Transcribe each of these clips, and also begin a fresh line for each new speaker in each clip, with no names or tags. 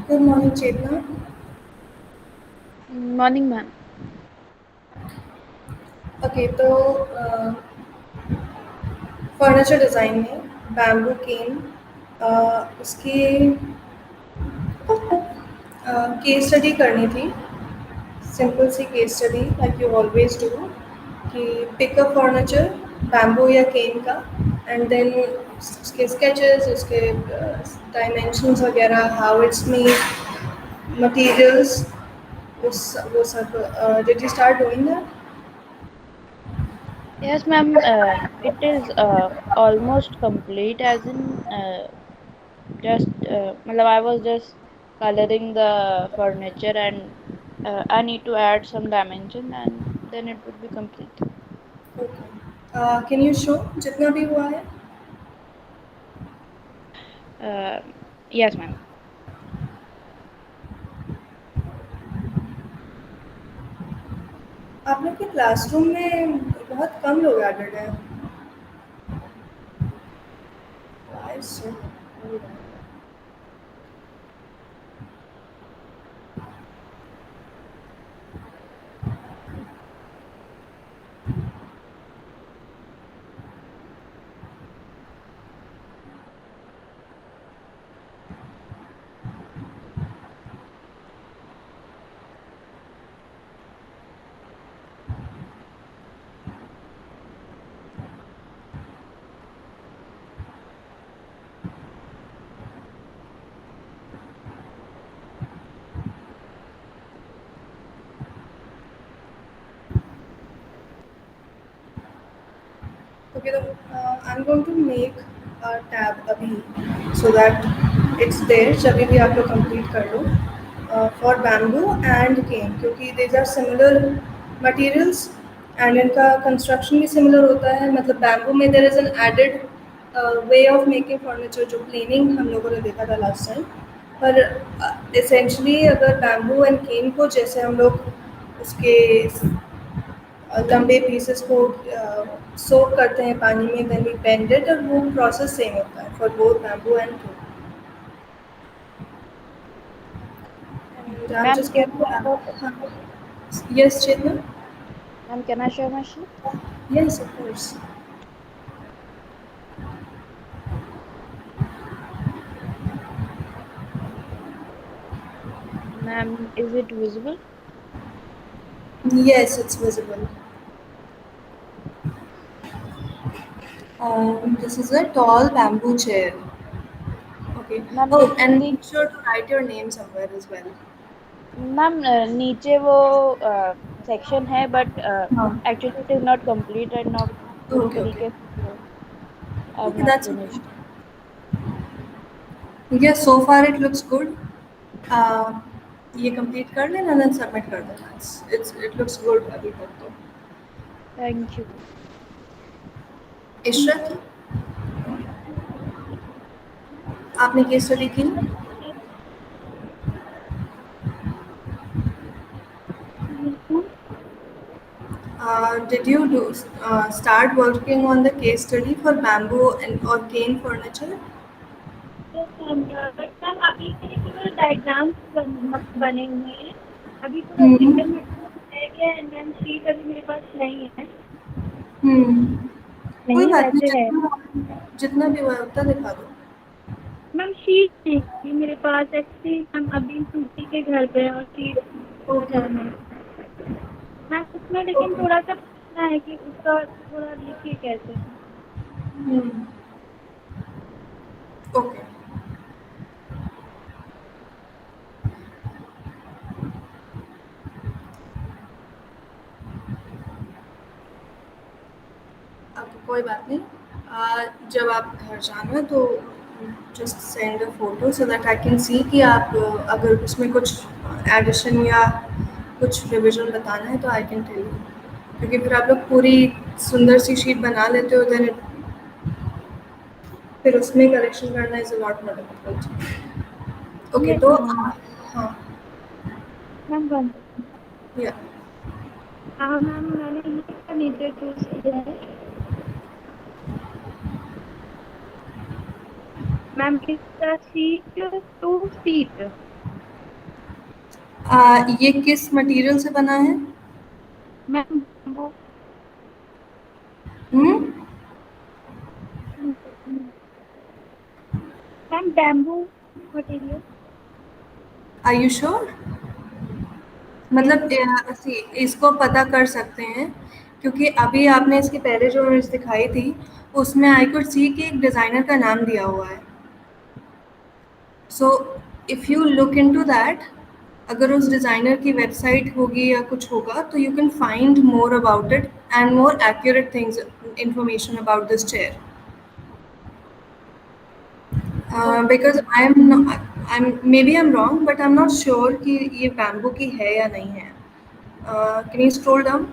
Good morning Chetna.
Morning ma'am.
Okay तो furniture design में bamboo cane उसकी केस स्टडी करनी थी। सिंपल सी case study like you always do कि पिक अप फर्नीचर बैम्बू या केन का एंड देन उसके स्केचेस उसके डायमेंशंस वगैरह हाउ इट्स मेड मटेरियल्स उस वो सब did you start doing that?
Yes, ma'am. It is almost complete. As in, just matlab I was just coloring the furniture, and I need to add some dimension, and then it would be complete.
Okay can you show जितना भी हुआ है?
Uh, yes, ma'am.
आप लोग के classroom में बहुत कम लोग एडेड हैं। Why so? Okay, I'm going to make a tab अभी so that it's there जब भी आप लोग complete कर लो for bamboo and cane क्योंकि these are similar materials and इनका construction भी similar होता है मतलब bamboo में there is an added way of making furniture जो planing हम लोगों ने देखा था last time पर essentially अगर bamboo and cane को जैसे हम लोग उसके लंबे पीसेस को सोक करते हैं पानी में देन वी बेंड इट और वो प्रोसेस सेम होता है for both bamboo and and I am
Ma'am,
just
can
going
I,
to yes Chetna.
ma'am, can I share my sheet?
Yes of course.
Ma'am, is it visible?
Yes it's visible. This is a tall bamboo chair. Okay.
Ma'am,
oh and
basically,
make sure to write your name somewhere as well.
Ma'am नीचे वो section है but
हाँ।
Actually it is not complete and not पूरी
okay okay
तरीके से I have
okay
not
that's
finished.
Yes so far it looks good. ये complete कर लेना देन सबमिट कर देना इट्स इट लुक्स गुड अभी तक तो।
Thank you.
इशरत आपने केस स्टडी की? Did you start working on the case study for bamboo and or cane furniture?
Yes ma'am but ma'am अभी मेरे केवल डायग्राम्स बने हुए हैं. अभी पूरा सिंगल
हम्म।
मटेरियल रह गया है एंड मैम शीट अभी मेरे पास नहीं है.
हम्म। कोई
नहीं
बात नहीं
वैसे है.
जितना जितना भी हुआ है उतना दिखा दो।
मैम शीट नहीं थी मेरे पास एक्चुअली. मैम अभी सूटी के घर पे है और शीट हो
ओके
जाना है. मैम उसमें लेकिन
ओके।
थोड़ा सा पूछना है कि उसका थोड़ा लिखिए कैसे.
हम्म। ओके अब कोई बात नहीं। जब आप घर जाना तो just send a photo so that I can see कि आप अगर उसमें कुछ एडिशन या कुछ रिविजन बताना है तो आई कैन टेल यू क्योंकि फिर आप लोग पूरी सुंदर सी शीट बना लेते हो देन फिर उसमें करेक्शन करना is a lot more difficult. Okay
yes
तो
मैम.
हाँ
मैम वन.
या
हाँ मैम मैंने ये फर्नीचर चूज किया है. मैम इसका सीट 2 सीट.
ये किस मटेरियल से बना है?
Ma'am bamboo.
Hmm.
Ma'am bamboo material.
Are you sure?
Yes
मतलब
मैम।
see, इसको पता कर सकते हैं क्योंकि अभी आपने इसके पहले जो इमेज दिखाई थी उसमें आई कुड सी कि एक डिज़ाइनर का नाम दिया हुआ है। So if you look into that, अगर उस डिज़ाइनर की वेबसाइट होगी या कुछ होगा तो you can find more about it and more accurate things information about this chair.
Okay
because
ma'am.
I am may be I am wrong but I am not sure कि ये bamboo की है या नहीं है। Can you scroll down?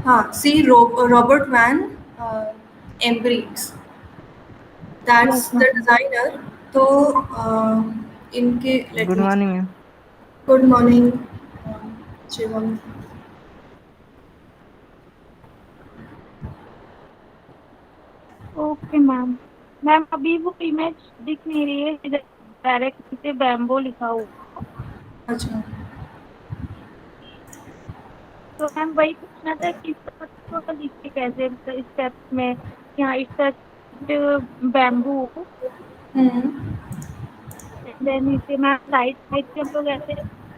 हाँ, see Robert van Embricqs, that's
yes
the
ma'am.
Designer. तो इनके let
good
me,
morning ma'am.
Good morning Shivam.
Okay ma'am. Ma'am अभी वो इमेज दिख नहीं रही है, डायरेक्ट नीचे बैम्बो लिखा हुआ।
अच्छा।
तो मैम वही पूछना था कि इसको लिखते कैसे, मतलब स्टेप्स में, यहाँ इस बैम्बू,
हम्म।
देन नीचे मैम राइट साइड से हम लोग ऐसे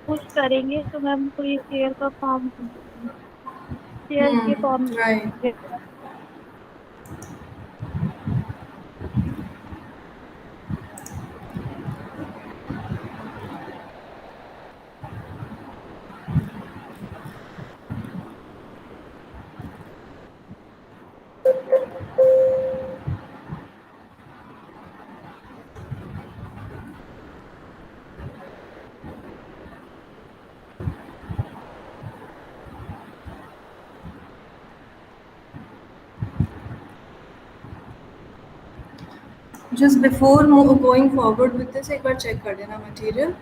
पुश करेंगे तो मैम तो ये चेयर का फॉर्म, चेयर के form.
Right. Just before going forward with this एक बार चेक कर लेना मटेरियल,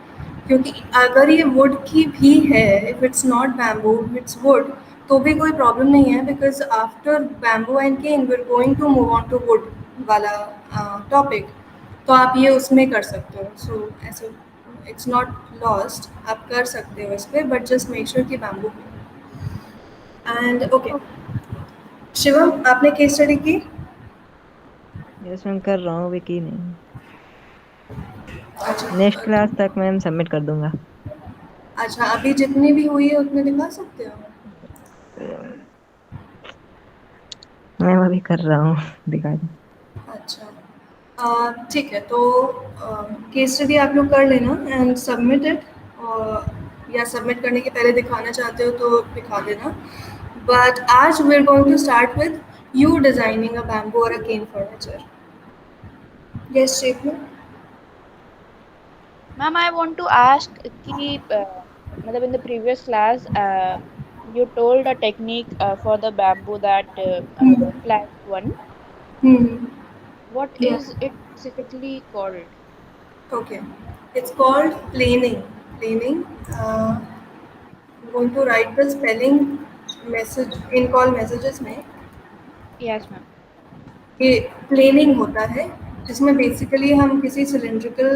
क्योंकि अगर ये वुड की भी है, if it's not bamboo, it's wood, तो भी कोई प्रॉब्लम नहीं है because after bamboo and cane we are going to move on to wood वाला टॉपिक। तो आप ये उसमें कर सकते हो। सो ऐसे इट्स नॉट लॉस्ट, आप कर सकते हो इस पर, बट जस्ट मेक श्योर कि बैम्बू। एंड ओके, शिवम आपने केस स्टडी की?
यस मैम कर रहा हूँ, अभी की नहीं। नेक्स्ट
अच्छा।
क्लास तक मैम सबमिट कर दूंगा।
अच्छा, अभी जितनी भी हुई है उतने दिखा सकते हो?
मैम अभी कर रहा हूँ दिखा दूँ।
अच्छा। ठीक है, तो केस स्टडी आप लोग कर लेना एंड सबमिट इट, और या सबमिट करने के पहले दिखाना चाहते हो तो दिखा देना। बट आज we are going to start with you designing a bamboo और अ केन फर्नीचर। यस शेख में।
Ma'am I want to ask कि मतलब in the previous class you told a technique for the bamboo that flat one.
Hmm.
What
या
is it specifically called?
Okay, it's called planing. Planing, going to write the spelling message in call messages में।
Yes ma'am.
ये planing होता है जिसमें basically हम किसी cylindrical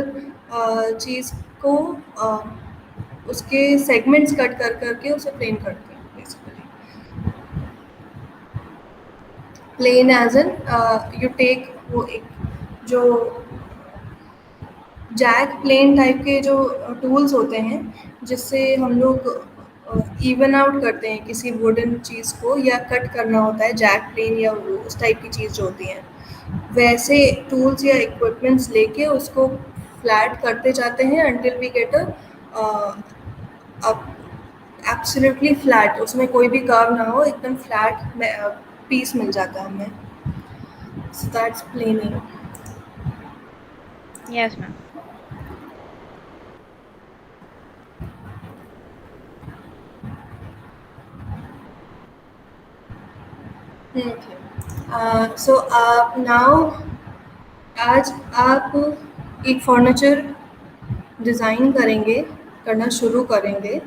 चीज़ को उसके सेगमेंट्स कट कर करके उसे प्लेन करते हैं basically. Plane as an you take वो एक जो जैक प्लेन टाइप के जो टूल्स होते हैं जिससे हम लोग इवन आउट करते हैं किसी वुडन चीज़ को, या कट करना होता है जैक प्लेन या उस टाइप की चीज़ जो होती हैं, वैसे टूल्स या इक्विपमेंट्स लेके उसको फ्लैट करते जाते हैं until we get a absolutely flat, उसमें कोई भी कर्व ना हो, एकदम फ्लैट पीस मिल जाता है हमें। So that's planning.
Yes ma'am.
So आप नाउ, आज आप एक फर्नीचर डिज़ाइन करेंगे, करना शुरू करेंगे।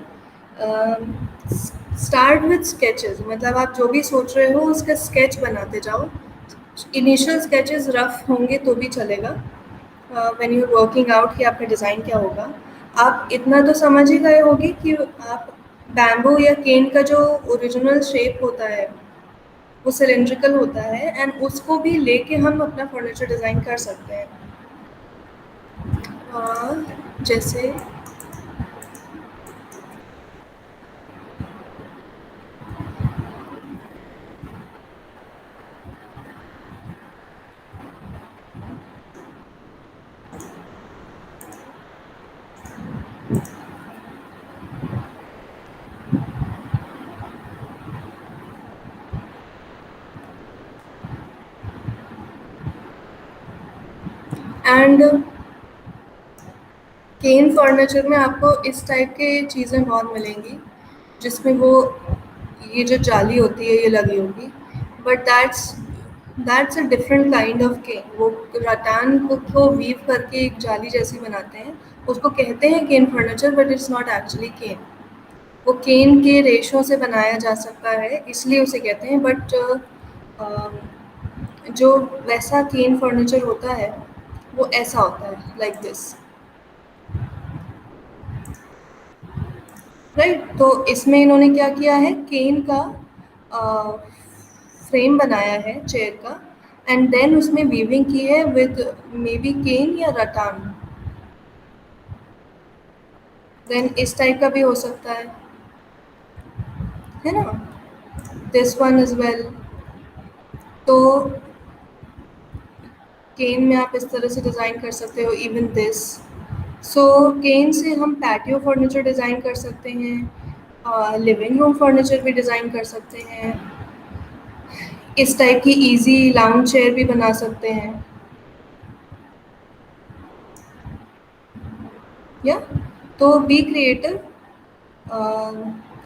स्टार्ट विथ स्केचेस, मतलब आप जो भी सोच रहे हो उसका स्केच बनाते जाओ। इनिशियल स्केचेस रफ होंगे तो भी चलेगा, व्हेन यू वर्किंग आउट कि आपका डिज़ाइन क्या होगा। आप इतना तो समझ ही गए होंगे कि आप बैम्बू या केन का जो ओरिजिनल शेप होता है वो सिलेंड्रिकल होता है, एंड उसको भी लेके हम अपना फर्नीचर डिज़ाइन कर सकते हैं। जैसे एंड केन फर्नीचर में आपको इस टाइप के चीज़ें बहुत मिलेंगी जिसमें वो ये जो जाली होती है ये लगी होगी, but that's a different kind of cane. वो rattan को वीव करके एक जाली जैसी बनाते हैं, उसको कहते हैं cane furniture, but it's not actually cane. वो केन के रेशों से बनाया जा सकता है इसलिए उसे कहते हैं, बट जो वैसा केन फर्नीचर होता है वो ऐसा होता है, लाइक दिस, राइट। तो इसमें इन्होंने क्या किया है, केन का फ्रेम बनाया है चेयर का, एंड देन उसमें वीविंग की है विद मे बी केन या रटान। देन इस टाइप का भी हो सकता है ना, दिस वन इज वेल। तो केन में आप इस तरह से डिज़ाइन कर सकते हो, इवन दिस। सो केन से हम पैटियो फर्नीचर डिज़ाइन कर सकते हैं, लिविंग रूम फर्नीचर भी डिज़ाइन कर सकते हैं, इस टाइप की इजी लाउंज चेयर भी बना सकते हैं, या तो बी क्रिएटिव।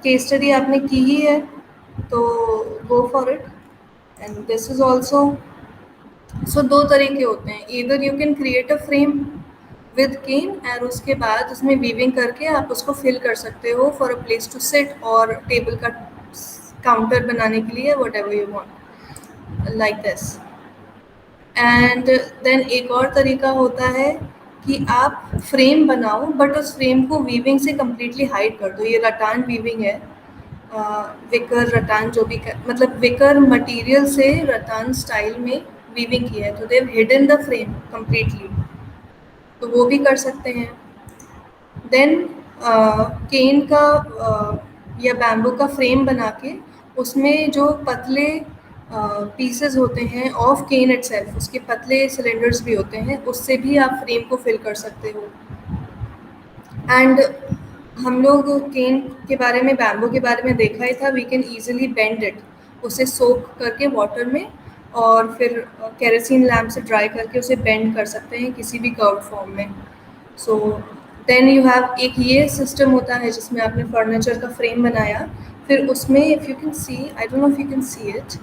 केस स्टडी आपने की ही है तो go for it, and this is also. So दो तरीके होते हैं, either you can create a frame with cane and उसके बाद उसमें वीविंग करके आप उसको फिल कर सकते हो for a place to sit और टेबल का काउंटर बनाने के लिए, whatever you want, like this. And then एक और तरीका होता है कि आप फ्रेम बनाओ बट उस फ्रेम को वीविंग से कम्प्लीटली हाइड कर दो। ये रटान वीविंग है, विकर रटान जो भी मतलब विकर मटेरियल से रटान स्टाइल में वीविंग की है, तो देव हिडन द फ्रेम कम्प्लीटली, तो वो भी कर सकते हैं। देन केन का या बैम्बू का फ्रेम बना के उसमें जो पतले पीसेस होते हैं ऑफ केन इटसेल्फ, उसके पतले सिलेंडर्स भी होते हैं, उससे भी आप फ्रेम को फिल कर सकते हो। एंड हम लोग केन के बारे में, बैम्बू के बारे में देखा ही था, we can easily bend it, उसे सोक करके वाटर में और फिर केरोसिन लैम्प से ड्राई करके उसे बेंड कर सकते हैं किसी भी कर्व फॉर्म में। सो देन यू हैव एक ये सिस्टम होता है जिसमें आपने फर्नीचर का फ्रेम बनाया, फिर उसमें if you can see, I don't know if you can see it,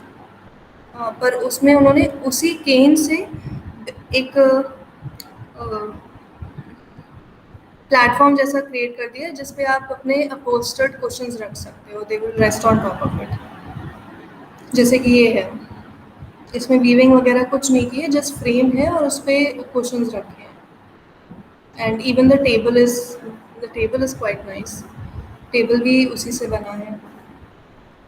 पर उसमें उन्होंने उसी केन से एक प्लेटफॉर्म जैसा क्रिएट कर दिया जिस पे आप अपने अपहोल्स्टर्ड कुशन्स रख सकते हो, they will rest on top of it. जैसे कि ये है, इसमें वीविंग वगैरह कुछ नहीं की है, जस्ट फ्रेम है और उस पर कुशन्स रखे हैं, and even the table is quite nice, table भी उसी से बना है।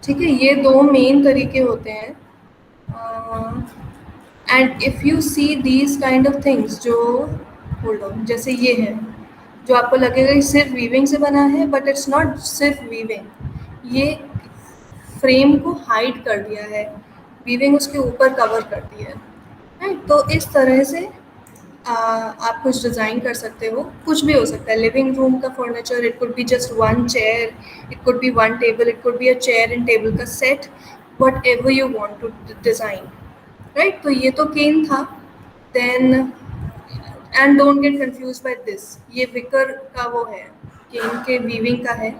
ठीक है, ये दो मेन तरीके होते हैं। And if you see these kind of things, जो होल्ड ऑन, जैसे ये है जो आपको लगेगा कि सिर्फ वीविंग से बना है, बट इट्स नॉट सिर्फ वीविंग, ये फ्रेम को हाइड कर दिया है, वीविंग उसके ऊपर कवर कर दिया है, राइट। तो इस तरह से आप कुछ डिज़ाइन कर सकते हो, कुछ भी हो सकता है, लिविंग रूम का furniture, it could be just one chair, it could be one table, it could be a chair and table का set, whatever you want to design, right. तो ये तो केन था। Then and don't get confuse by this, ये wicker का वो है, केन के वीविंग का है,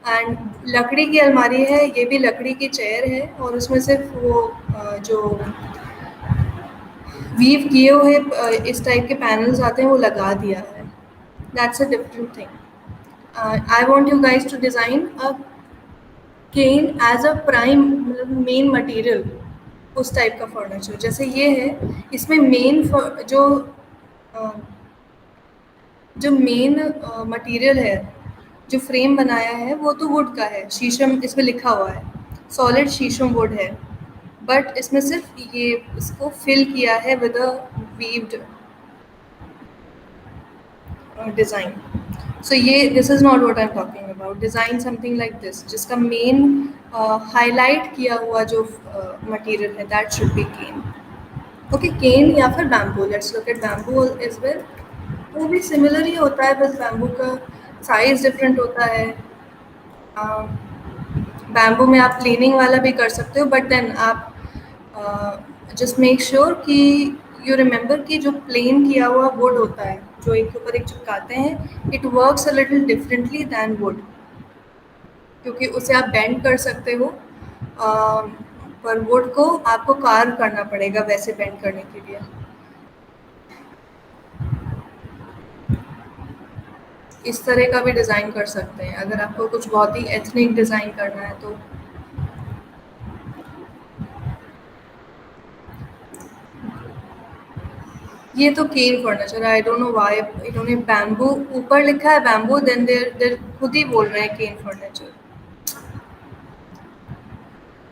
एंड लकड़ी की अलमारी है, ये भी लकड़ी की चेयर है और उसमें सिर्फ वो जो वीव किए हुए इस टाइप के पैनल्स आते हैं वो लगा दिया है, that's a different thing. I want you guys to design a cane as a prime, मतलब मेन मटेरियल उस टाइप का फर्नीचर जैसे ये है। इसमें मेन जो अ, जो मेन मटेरियल है, जो फ्रेम बनाया है वो तो वुड का है, शीशम इसमें लिखा हुआ है, सॉलिड शीशम वुड है। बट इसमें सिर्फ ये इसको फिल किया है with a weaved design. So ये this is not what I am talking about. Design something like this जिसका मेन हाईलाइट किया हुआ जो मटेरियल है that should be cane. Okay, cane या फिर bamboo. Let's look at bamboo is well. वो भी सिमिलर ही होता है, बस बैम्बू का साइज डिफरेंट होता है। बैम्बू में आप प्लेनिंग वाला भी कर सकते हो, बट देन आप जस्ट मेक श्योर कि यू रिमेंबर कि जो प्लेन किया हुआ वुड होता है जो एक के ऊपर एक चिपकाते हैं, it works a little differently than wood, क्योंकि उसे आप बेंड कर सकते हो। पर वुड को आपको कार्व करना पड़ेगा वैसे बेंड करने के लिए। इस तरह का भी डिज़ाइन कर सकते हैं अगर आपको कुछ बहुत ही एथनिक डिज़ाइन करना है तो। ये तो cane furniture, I don't know why इन्होंने बैम्बू ऊपर लिखा है, बैम्बू देन देर खुद ही बोल रहे हैं केन फर्नीचर।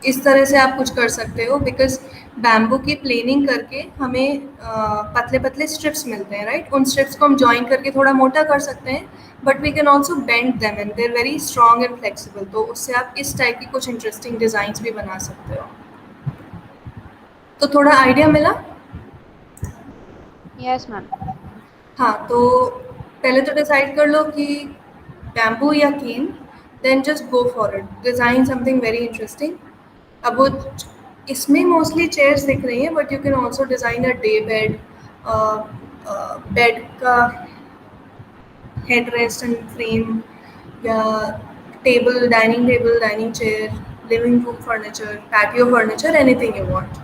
इस तरह से आप कुछ कर सकते हो, बिकॉज बैम्बू की प्लेनिंग करके हमें पतले पतले स्ट्रिप्स मिलते हैं, राइट? उन स्ट्रिप्स को हम जॉइन करके थोड़ा मोटा कर सकते हैं, but we can also bend them and they are very strong and flexible. तो उससे आप इस टाइप की कुछ इंटरेस्टिंग डिज़ाइंस भी बना सकते हो। तो थोड़ा आइडिया मिला।
Yes, ma'am.
हाँ, तो पहले तो डिसाइड कर लो कि बैम्बू या cane, then just go for it, design something very interesting. अब वो इसमें मोस्टली चेयर्स दिख रही हैं, but you can also design a daybed, bed का हेड रेस्ट एंड फ्रेम, या table, dining table, dining chair, living room furniture, patio furniture, anything you want.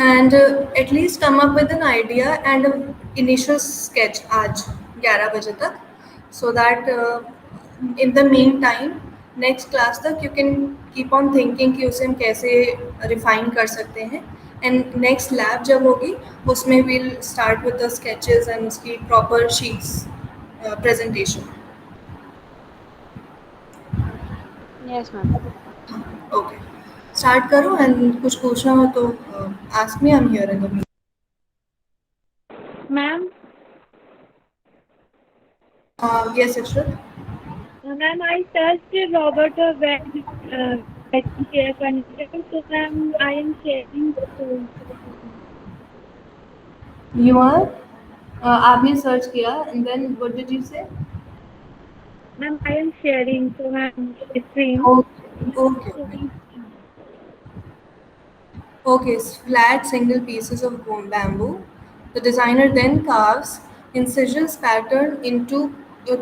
And at least come up with an idea and initial sketch आज 11 बजे तक, so that in the main time next class तक you can keep on thinking कि उसे हम कैसे refine कर सकते हैं। एंड नेक्स्ट लैब जब होगी उसमें will start with the sketches and उसकी proper sheets presentation.
Yes, ma'am.
Okay, start करो एंड कुछ पूछना हो तो ask me, I am here in the.
Ma'am,
yes Yashwant.
ma'am, I searched Robert Webb chair furniture, so ma'am, I am sharing the phone.
You are, आपने search किया and then what did you say?
Ma'am, I am sharing, so ma'am, screen.
Okay okay okay, flat single pieces of bamboo. The designer then carves incisions pattern into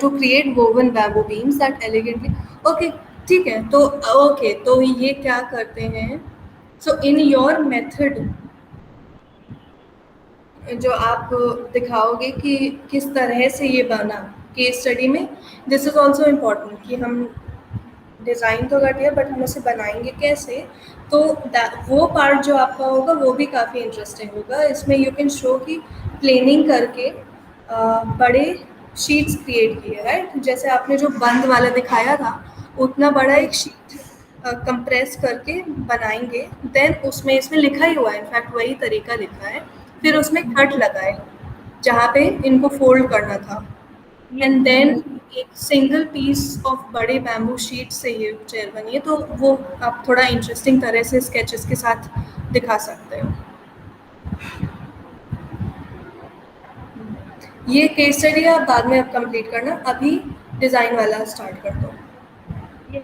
to create woven bamboo beams that elegantly. Okay, ठीक है, तो okay तो ये क्या करते हैं? So in your method जो आप दिखाओगे कि किस तरह से ये बना केस स्टडी में, दिस इज़ ऑल्सो इम्पॉर्टेंट कि हम डिज़ाइन तो कर दिया बट हम उसे बनाएंगे कैसे। तो वो पार्ट जो आपका होगा वो भी काफ़ी इंटरेस्टिंग होगा। इसमें यू कैन शो कि प्लेनिंग करके बड़े शीट्स क्रिएट किए, राइट? जैसे आपने जो बंद वाला दिखाया था उतना बड़ा
Yes.
एक शीट कंप्रेस करके बनाएंगे, देन उसमें इसमें लिखा ही हुआ है, इनफैक्ट वही तरीका लिखा है। फिर उसमें कट लगाए जहाँ पे इनको फोल्ड करना था,
Yes,
एंड
ma'am.
देन एक सिंगल पीस ऑफ बड़े बैम्बू शीट से ये चेयर बनी है। तो वो आप थोड़ा इंटरेस्टिंग तरह से स्केचेस के साथ दिखा सकते हो। ये केस स्टडी आप बाद में अब कंप्लीट करना, अभी डिज़ाइन वाला स्टार्ट कर दो।
Yes.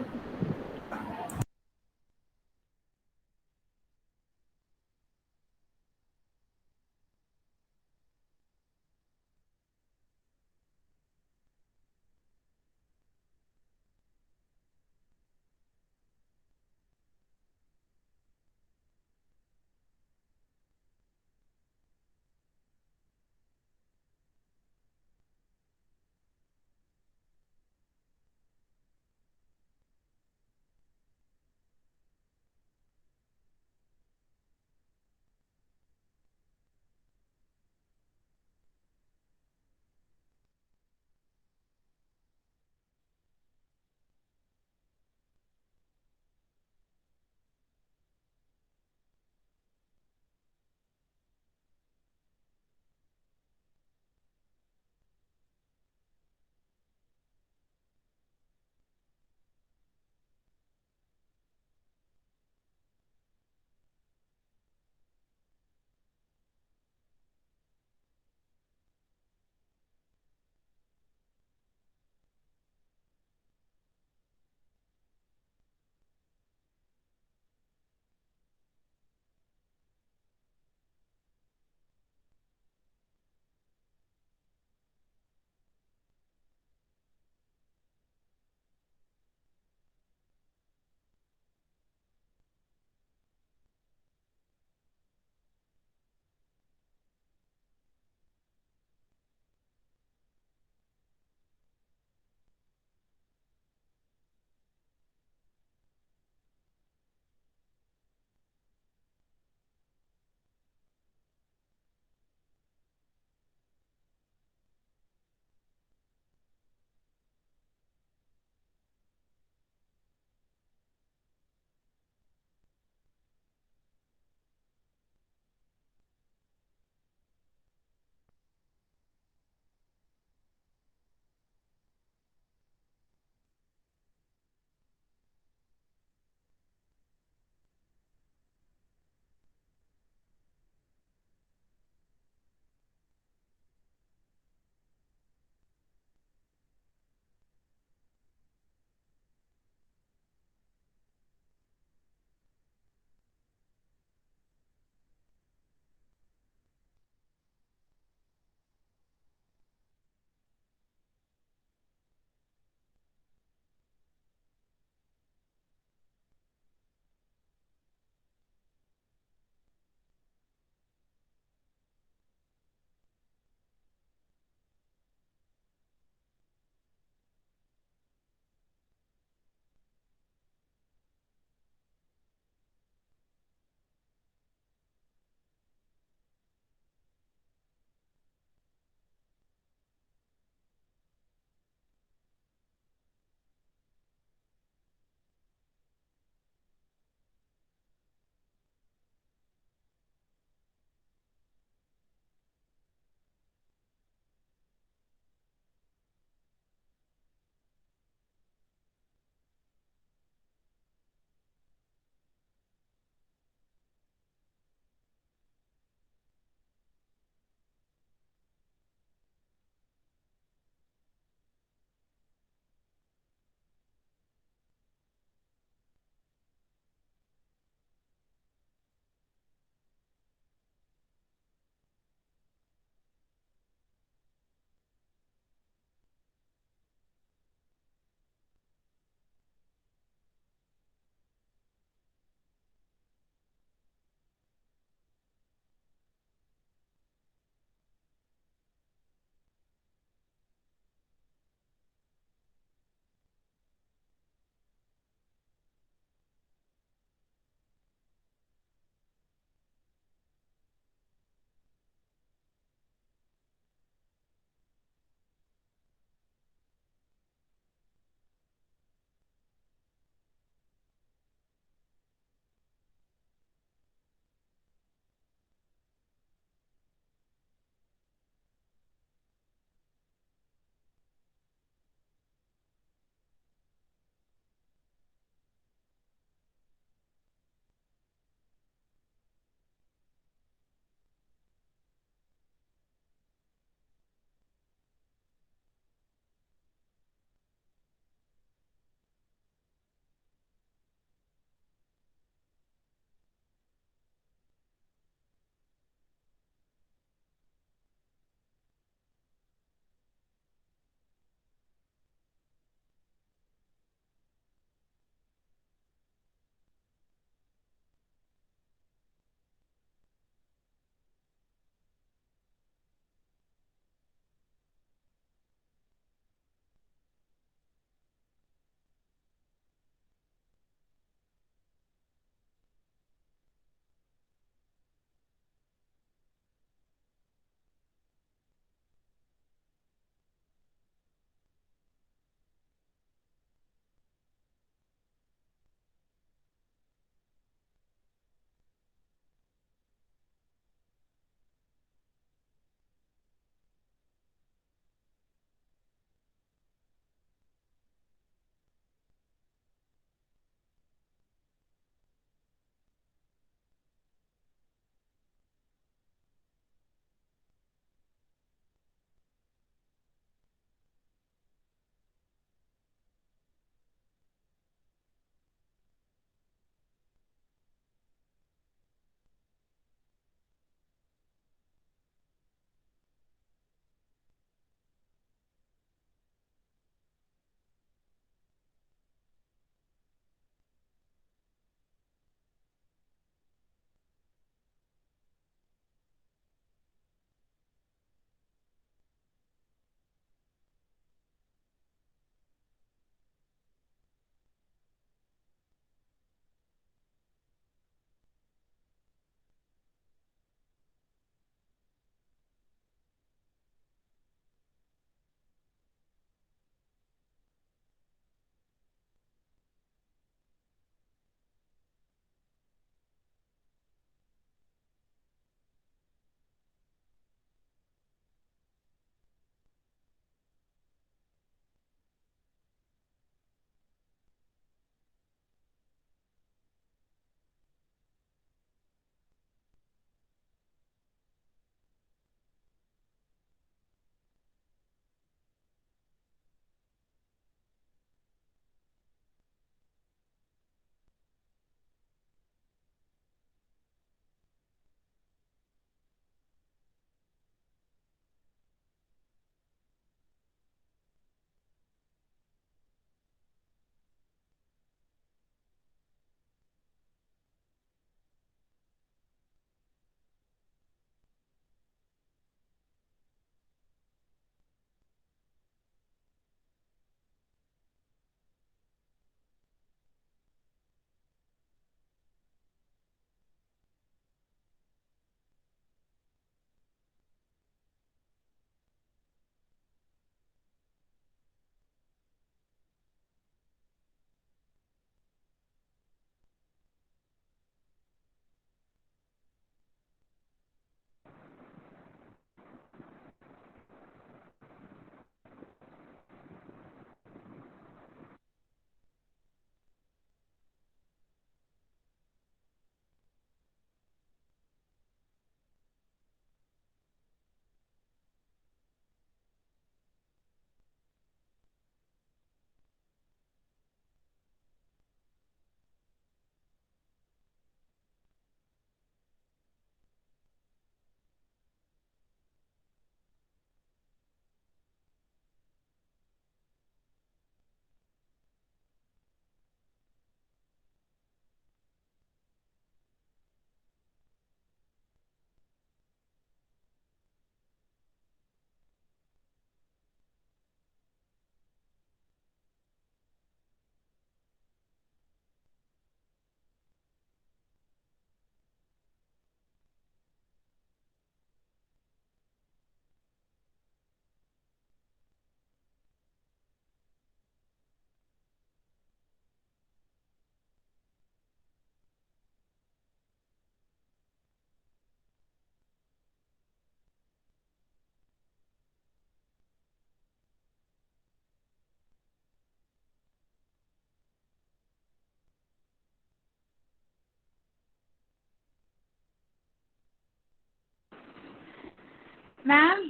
Ma'am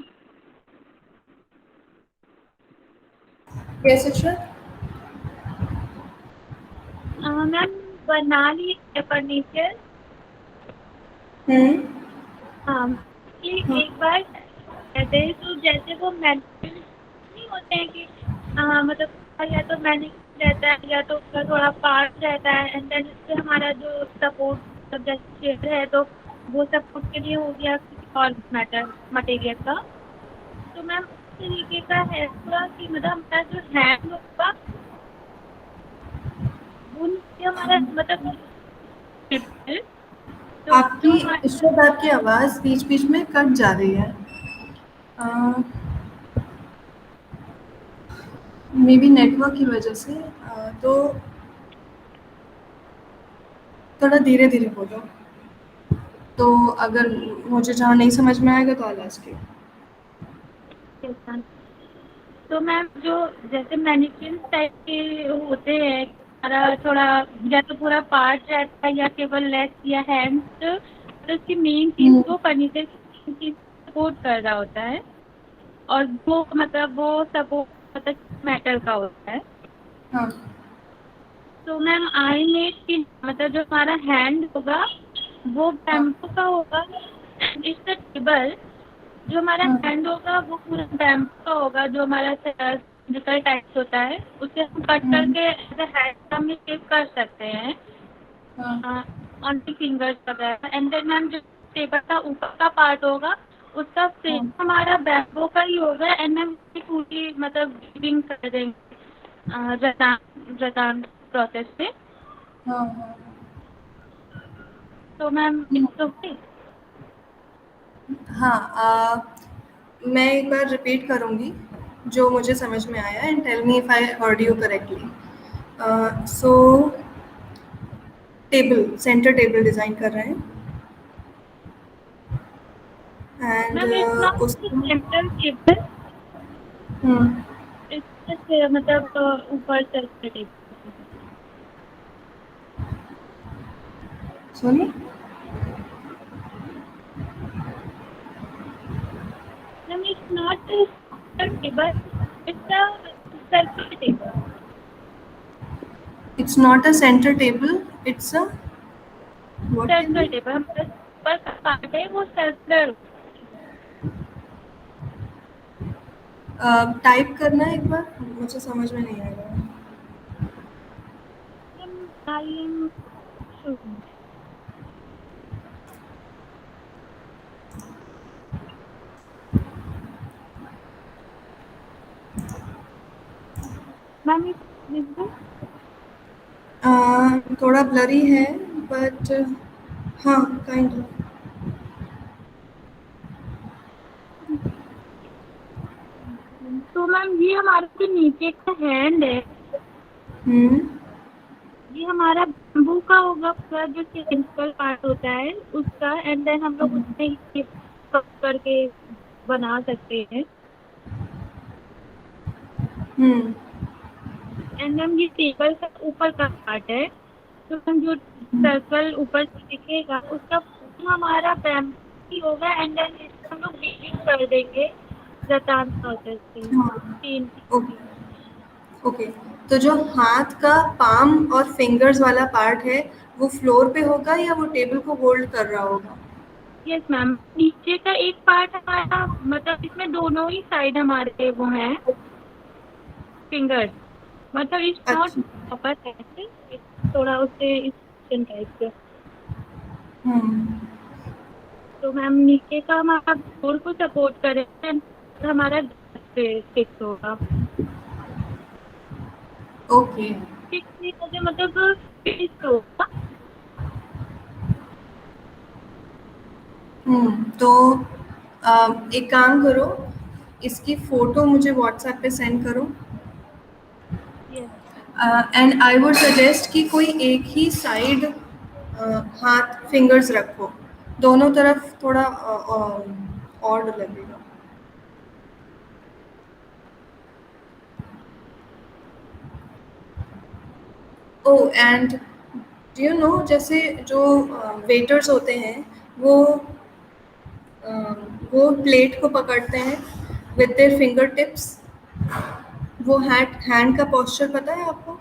Yes, Ishrat?
Ma'am बना लिए फर्नीचर।
हम्म।
हाँ, कि
हाँ।
एक बार कहते हैं तो जैसे वो मैन्युअल नहीं होते हैं कि मतलब या तो मैन्युअल रहता है या तो उसका थोड़ा पार्ट रहता है एंड देन उससे हमारा जो सपोर्ट मतलब जैसे चेयर है तो वो सपोर्ट के लिए हो गया किसी और मैटर मटेरियल का। तो मैम उस तरीके का है पूरा कि मतलब हमारा जो हैंड होगा वो नीचे हमारा मतलब तो जो
आपकी
हमारा
इशरत, आपकी आवाज़ बीच बीच में कट जा रही है। मे बी नेटवर्क की वजह से। तो थोड़ा धीरे धीरे बोलो। तो अगर मुझे जहाँ नहीं समझ में आएगा तो आई आस्क यू।
तो मैम जो जैसे मैनिक्विन टाइप के होते हैं हमारा थोड़ा या तो पूरा पार्ट रहता है या केवल लेग या हैंड तो उसकी मेन चीज
हम्म।
वो फर्नीचर की मेन चीज सपोर्ट कर रहा होता है और वो सपोर्ट मतलब मेटल का होता है।
हाँ।
तो मैम आई नेट की मतलब जो हमारा हैंड होगा वो
हाँ।
बैम्बू का होगा। इस टेबल जो हमारा
हाँ।
हैंड होगा वो पूरा बैम्बू का होगा जो हमारा सर्जिकल टाइप होता है उसे हम कट
हम्म।
करके एज हैंड हम शेप कर सकते हैं
हाँ।
ऑन दी फिंगर्स वगैरह एंड देन मैम जो टेबल का ऊपर का पार्ट होगा उसका
हाँ।
फ्रेम हमारा बैम्बू का ही होगा एंड मैम उसकी पूरी मतलब वीविंग कर देंगे रतान रतान प्रोसेस से।
हाँ। हाँ।
तो मैम
हम्म।
It's okay.
हाँ। मैं एक बार रिपीट करूँगी जो मुझे समझ में आया, and tell me if I heard you correctly. So table, centre table design कर रहे हैं, एंड
मैम इट्स नॉट
उसको।
Central table
hmm.
इट्स मतलब ऊपर सर्कुलेट।
सुनिए।
Ma'am it's not table it's a circular table.
It's not a centre table, it's a what
circular
table?
Table हमारा ऊपर का पार्ट है वो सर्कुलर।
टाइप करना है एक बार, मुझे समझ में नहीं आ रहा।
Ma'am I am showing. Ma'am it's visible.
थोड़ा ब्लरी है, बट हाँ, काइंड ऑफ।
तो मैम ये हमारा जो नीचे का हैंड है
हम्म।
ये हमारा बम्बू का होगा पूरा जो सेंट्रल पार्ट होता है उसका एंड देन हम लोग उसमें ये करके बना सकते हैं
हम्म।
एंड मैम ये टेबल का ऊपर का पार्ट है तो हम जो सर्कल ऊपर से दिखेगा उसका पूरा हमारा बैम्बू ही होगा एंड देन इसको हम लोग बीटिंग कर देंगे रतान प्रोसेस से
हाँ।
तीन
ओके। ओके। तो जो हाथ का पाम और फिंगर्स वाला पार्ट है, वो फ्लोर पे होगा या वो टेबल को होल्ड कर रहा होगा?
यस मैम नीचे का एक पार्ट हमारा मतलब इसमें दोनों ही साइड हमारे वो हैं फिंगर्स मतलब इट्स नॉट
अच्छा।
प्रॉपर ऐसे थोड़ा उससे इस टाइप से।
हम्म।
तो मैम नीचे का हमारा फ्लोर को सपोर्ट करेगा हमारा पे फिक्स होगा।
ओके।
फिक्स नहीं होगा मतलब फिक्स होगा।
तो एक काम करो, इसकी फ़ोटो मुझे व्हाट्सएप पे सेंड करो,
yes
and I would suggest कि कोई एक ही साइड हाथ फिंगर्स रखो, दोनों तरफ थोड़ा ऑड लगेगा। ओह, एंड डू यू नो, जैसे जो वेटर्स होते हैं वो वो प्लेट को पकड़ते हैं विद देयर फिंगर टिप्स। वो हैंड का पोस्चर पता है आपको?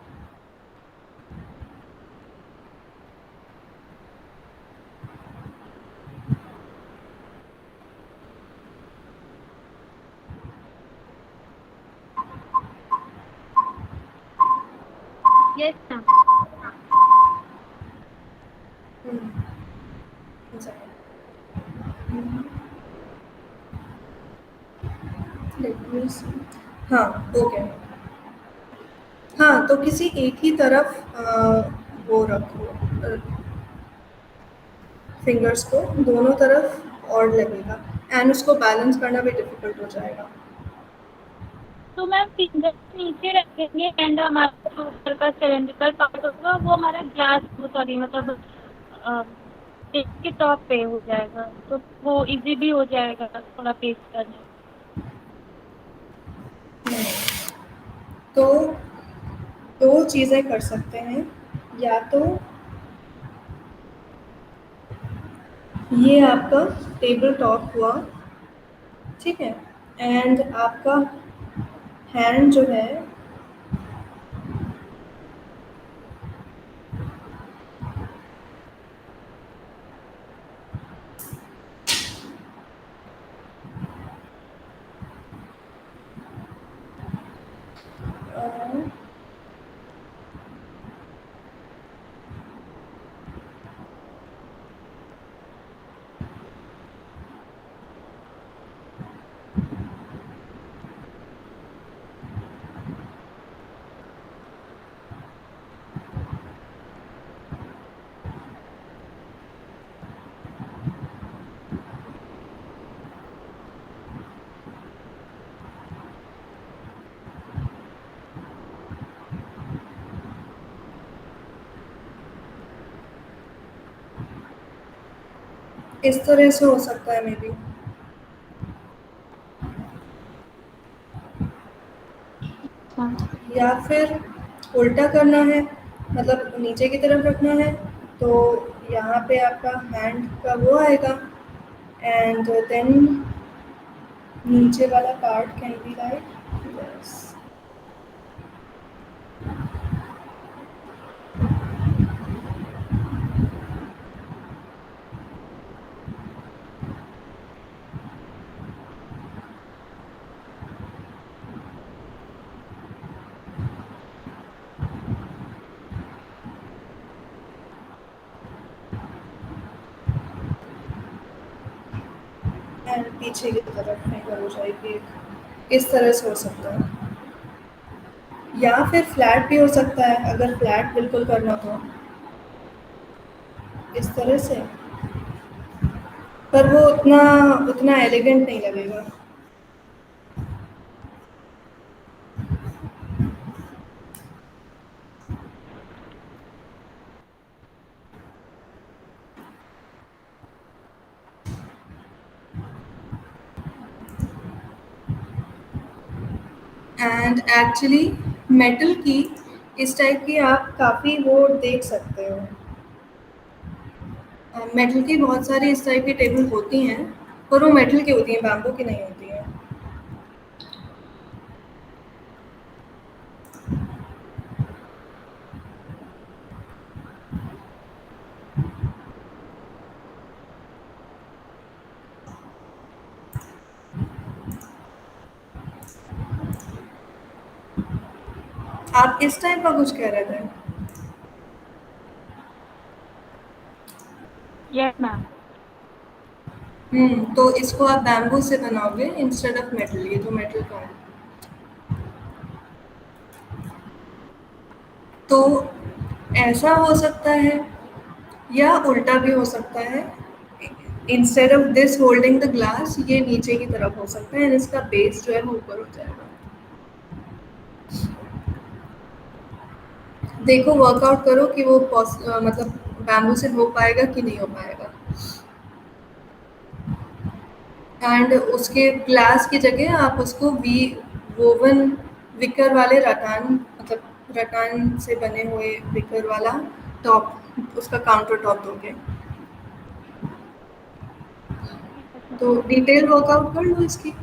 Yes ma'am.
लेट मी सी। हाँ, ओके। हाँ, तो किसी एक ही तरफ वो रखो, फिंगर्स को दोनों तरफ और लगेगा, एंड उसको बैलेंस करना भी डिफिकल्ट हो जाएगा।
तो मैम फिंगर नीचे रखेंगे एंड हमारा जो ऊपर का सिलेंड्रिकल पार्ट होगा वो हमारा ग्लास, सॉरी मतलब केक के टॉप पे हो जाएगा, तो वो इजी भी हो जाएगा थोड़ा पेस्ट करने।
तो दो चीज़ें कर सकते हैं, या तो ये आपका टेबल टॉप हुआ, ठीक है, एंड आपका हैंड जो है इस तरह से हो सकता है मे बी,
हाँ।
या फिर उल्टा करना है, मतलब नीचे की तरफ रखना है, तो यहाँ पे आपका हैंड का वो आएगा, एंड देन नीचे वाला part can be like this. And पीछे की तरफ फिंगर हो जाएगी एक। इस तरह से हो सकता है, या फिर फ्लैट भी हो सकता है, अगर फ्लैट बिल्कुल करना हो इस तरह से, पर वो उतना उतना एलिगेंट नहीं लगेगा। एंड एक्चुअली मेटल की इस टाइप की आप काफ़ी वो देख सकते हो, मेटल की बहुत सारी इस टाइप की टेबल होती हैं, पर वो मेटल की होती हैं, बैम्बू की नहीं होती हैं। आप इस टाइप का कुछ कह रहे थे?
Yes ma'am.
तो इसको आप बैम्बू से बनाओगे इंस्टेड ऑफ मेटल, ये तो मेटल का है। तो ऐसा हो सकता है, या उल्टा भी हो सकता है, instead of this holding the glass ये नीचे की तरफ हो सकता है, एंड इसका बेस जो है वो ऊपर हो जाएगा। देखो वर्कआउट करो कि वो मतलब बैम्बू से हो पाएगा कि नहीं हो पाएगा। एंड उसके ग्लास की जगह आप उसको वोवन विकर वाले रटान, मतलब रटान से बने हुए विकर वाला टॉप, उसका काउंटर टॉप दोगे। तो डिटेल वर्कआउट कर लो इसकी।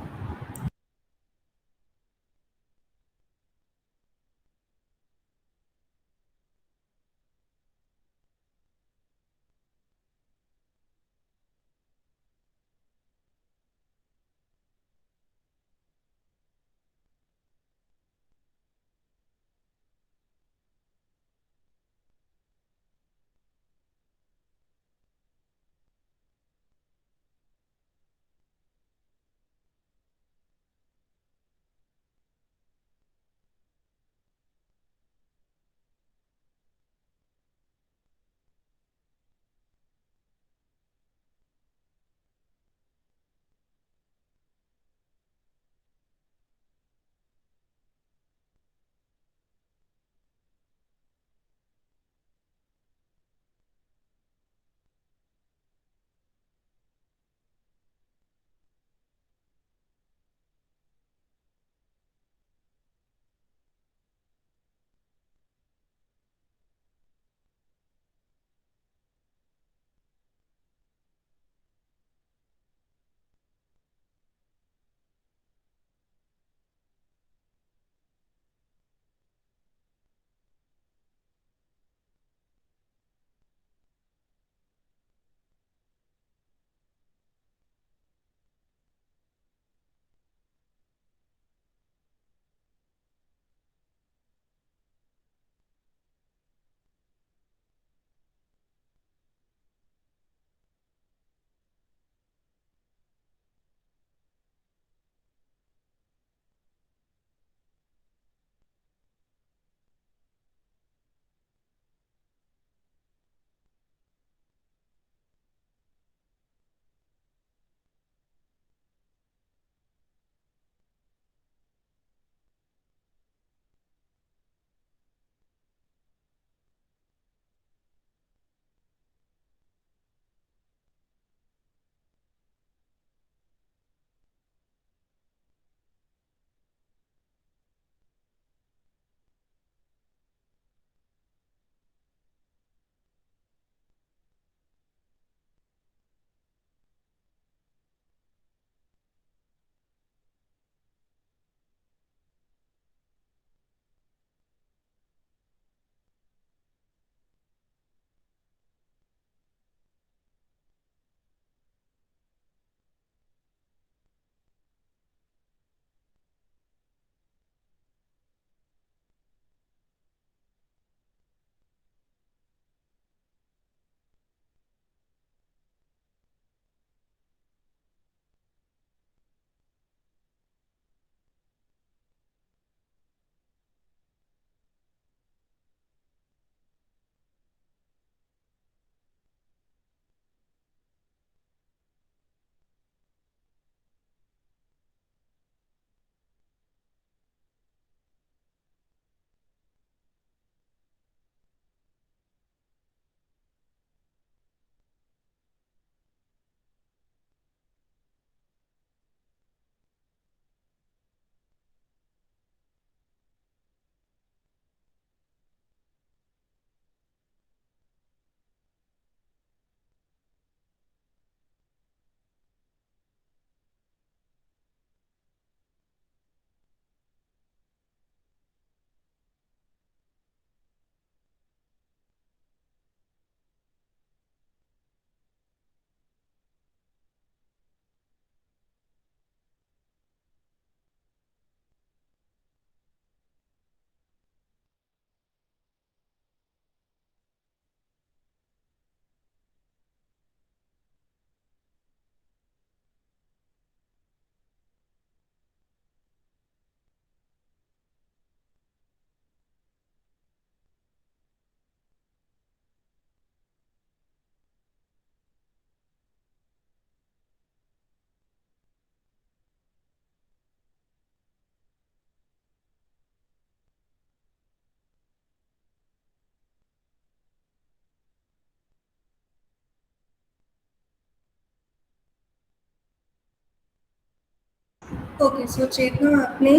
ओके, सो चेतना आपने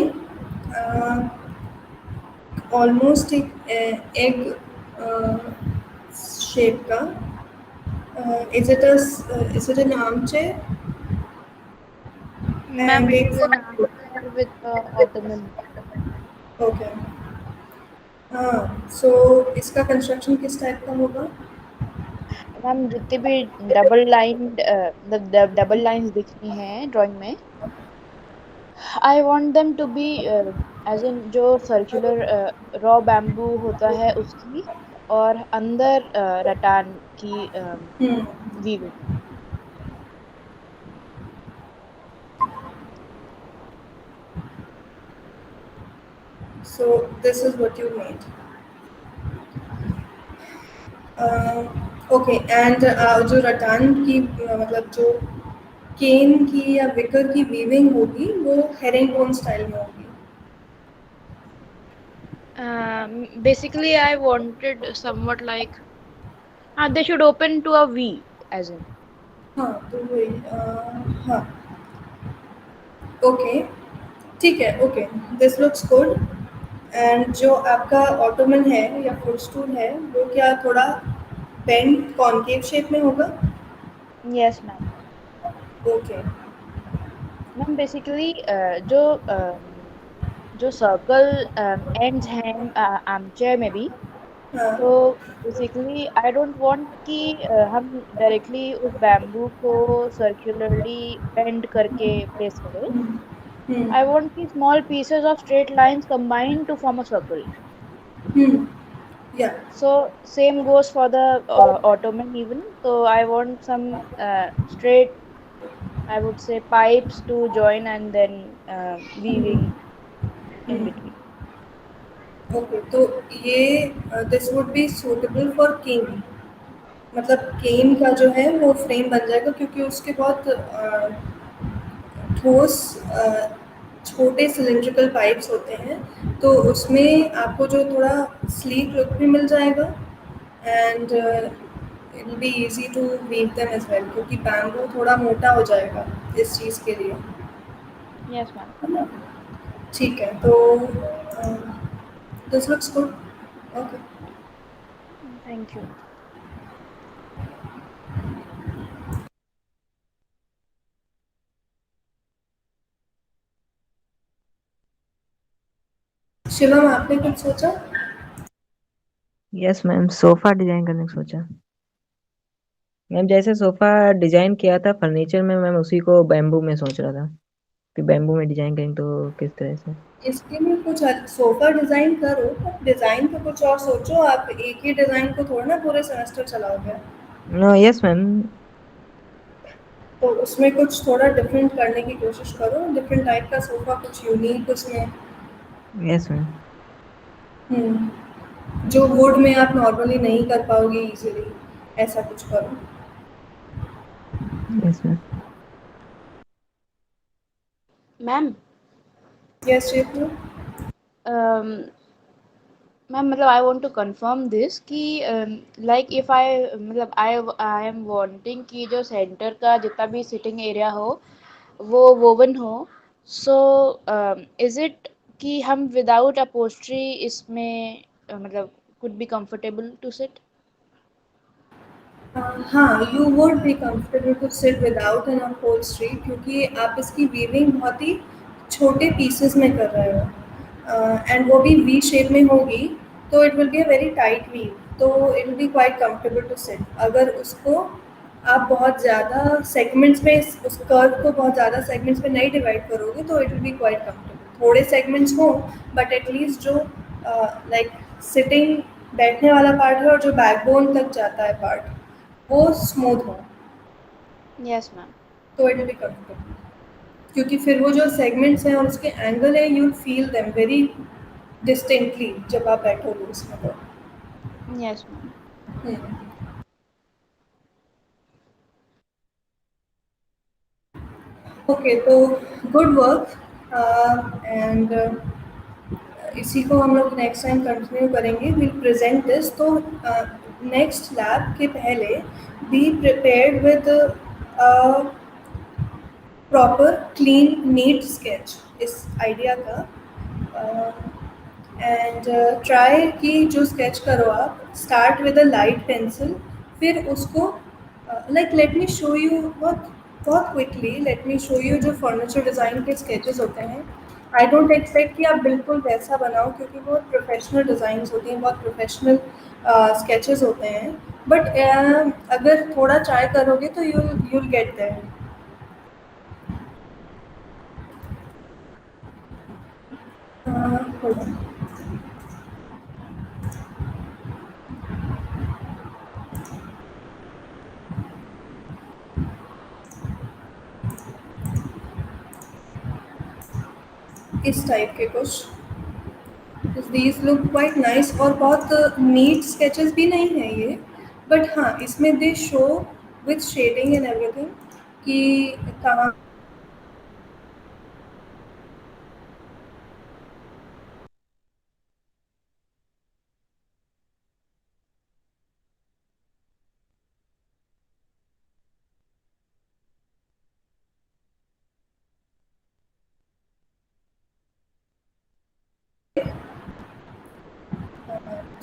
ऑलमोस्ट एक एग शेप का, is it a arm chair?
Ma'am,
and
it
एक
is an armchair with ottoman.
Okay, हाँ, सो इसका कंस्ट्रक्शन किस टाइप का होगा?
मैम जितने भी डबल लाइन डबल लाइंस दिखती हैं ड्राइंग में, I want them to be as in जो सर्कुलर रॉ बैम्बू होता है उसकी, और अंदर रटान की
hmm,
weaving.
So this is what you made. Okay, and जो रटान की मतलब जो केन की या विकर की वीविंग होगी वो हेरिंगबोन स्टाइल में होगी।
Basically, I wanted somewhat like they should open to a V, as in.
हाँ, तो वही हाँ, ओके, ठीक है, okay, this looks good. And जो आपका ऑटोमन है या फुटस्टूल है वो क्या थोड़ा बेंड कॉनकेव शेप में होगा?
Yes, ma'am.
Okay.
Ma'am basically जो जो सर्कल एंड्स हैं आर्मचेयर में भी, तो
हाँ।
बेसिकली आई डोंट वांट कि हम डायरेक्टली उस बैम्बू को सर्कुलरली बेंड करके प्लेस करें।
हम्म, हम्म,
आई वांट कि small pieces of straight lines combine to form a circle.
हम्म, या,
So same goes for the ottoman even. So I want some straight, I would say, pipes to join and then weaving in between.
Okay, तो ये this would be suitable for cane, मतलब cane का जो है वो frame बन जाएगा क्योंकि उसके बहुत ठोस छोटे सिलिंड्रिकल पाइप्स होते हैं, तो उसमें आपको जो थोड़ा स्लीक लुक भी मिल जाएगा and it will be easy to weave them as well क्योंकि बैम्बू थोड़ा मोटा हो जाएगा इस चीज़ के लिए,
Yes, ma'am.
है ना? ठीक है, तो this looks good. Okay,
Thank you.
Shivam आपने कुछ सोचा?
यस मैम, सोफा डिजाइन करने का सोचा। मैम जैसे सोफा डिजाइन किया था फर्नीचर में, मैम उसी को बैम्बू में सोच रहा था कि बैम्बू में डिजाइन करें तो किस तरह से।
इसके लिए कुछ सोफा डिज़ाइन करो, पर डिज़ाइन तो कुछ और सोचो, आप एक ही डिज़ाइन को थोड़ा ना पूरे सेमेस्टर चलाओगे।
No yes ma'am.
तो उसमें कुछ थोड़ा डिफरेंट करने की कोशिश करो, डिफरेंट टाइप का सोफ़ा, कुछ यूनिक उसमें।
Yes ma'am.
जो वुड में आप नॉर्मली नहीं कर पाओगे इजीली, ऐसा कुछ करो।
Yes ma'am.
Ma'am,
यस चेतन।
um, ma'am, मतलब I want to confirm this कि like if I मतलब I am wanting कि जो सेंटर का जितना भी सिटिंग एरिया हो वो वोवन हो। सो इज इट कि हम विदाउट अपोस्ट्री इसमें मतलब could be comfortable to sit?
हाँ, you would be comfortable to sit without an upholstery क्योंकि आप इसकी वीविंग बहुत ही छोटे पीसेस में कर रहे हो एंड वो भी वी शेप में होगी, तो it will be a very tight weave, तो it will be quite comfortable to sit. अगर उसको आप बहुत ज़्यादा सेगमेंट्स में उस कर्व को बहुत ज़्यादा सेगमेंट्स में नहीं डिवाइड करोगे तो it will be quite comfortable. थोड़े सेगमेंट्स हों बट एटलीस्ट जो लाइक सिटिंग बैठने वाला पार्ट है और जो बैकबोन तक जाता है पार्ट वो स्मूथ हो,
Yes, ma'am.
तो इट विल बी कंफर्टेबल क्योंकि फिर वो जो सेगमेंट्स हैं और उसके एंगल है you feel them very distinctly जब आप बैठोगे उसमें तो।
Yes, ma'am.
ओके, तो गुड वर्क एंड इसी को हम लोग नेक्स्ट टाइम कंटिन्यू करेंगे, विल प्रेजेंट दिस। तो नेक्स्ट लैब के पहले be prepared with proper clean NEET sketch इस आइडिया का, एंड ट्राई कि जो स्केच करो आप start with a light pencil, फिर उसको like let me show you what बहुत quickly let me show you जो फर्नीचर डिज़ाइन के स्केचेस होते हैं। आई डोंट एक्सपेक्ट कि आप बिल्कुल वैसा बनाओ क्योंकि बहुत प्रोफेशनल डिज़ाइंस होती हैं, बहुत प्रोफेशनल स्केचेस होते हैं। बट अगर थोड़ा ट्राई करोगे तो you'll get there. Hold on. इस टाइप के कुछ दीज लुक क्वाइट नाइस और बहुत नीट स्केचेस भी नहीं है ये। बट हाँ, इसमें they show with shading and everything कि कहाँ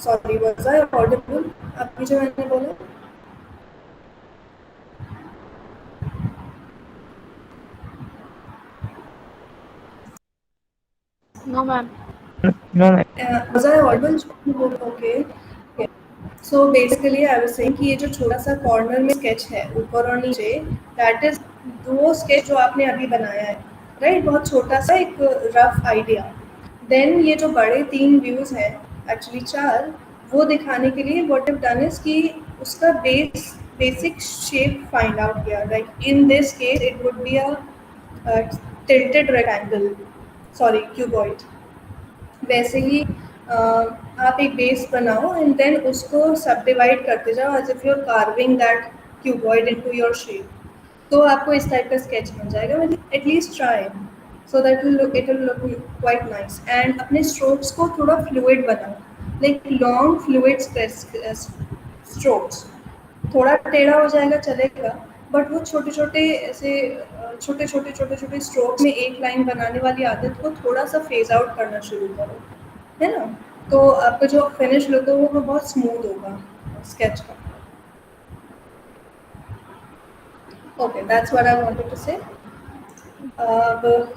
सॉरी वाज आई ऑडिबल अभी जो मैंने बोला?
No, ma'am.
No ma'am.
Was I audible? Okay. So basically I was saying कि ये जो छोटा-सा कॉर्नर में स्केच है ऊपर और नीचे, दैट इज़ वो स्केच जो आपने अभी बनाया है, राइट? बहुत छोटा-सा एक रफ आइडिया। देन ये जो बड़े 3 व्यूज़ हैं, एक्चुअली 4, वो दिखाने के लिए व्हाट आई डन इज़ कि उसका बेसिक शेप फाइंड आउट किया। Like in this case it would be tilted rectangle, sorry cuboid. वैसे ही आप एक बेस बनाओ एंड देन उसको सब डिवाइड करते जाओ as if you are carving that cuboid into your shape. तो आपको इस टाइप का स्केच बन जाएगा। मतलब at least try so that it will look quite nice. And अपने स्ट्रोक्स को थोड़ा फ्लूइड बनाओ, लाइक लॉन्ग फ्लूइड स्ट्रोक्स। थोड़ा टेढ़ा हो जाएगा चलेगा, बट वो छोटे छोटे ऐसे छोटे छोटे स्ट्रोक में एक लाइन बनाने वाली आदत को थोड़ा सा फेज आउट करना शुरू करो, है ना? तो आपका जो फिनिश लुक है वो बहुत स्मूथ होगा स्केच का। Okay, that's what I wanted to say. अब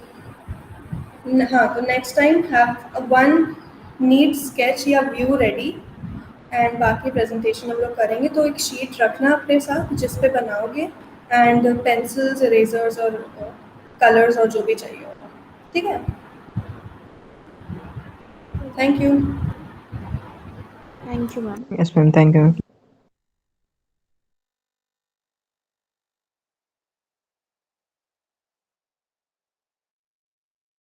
हाँ, तो next time have one neat sketch या व्यू रेडी। एंड बाकी प्रेजेंटेशन हम लोग करेंगे तो एक शीट रखना अपने साथ जिस पे बनाओगे, एंड पेंसिल्स, इरेजर्स और कलर्स और जो भी चाहिए होगा। ठीक है? Thank you.
Thank you, ma'am.
Yes ma'am, thank you.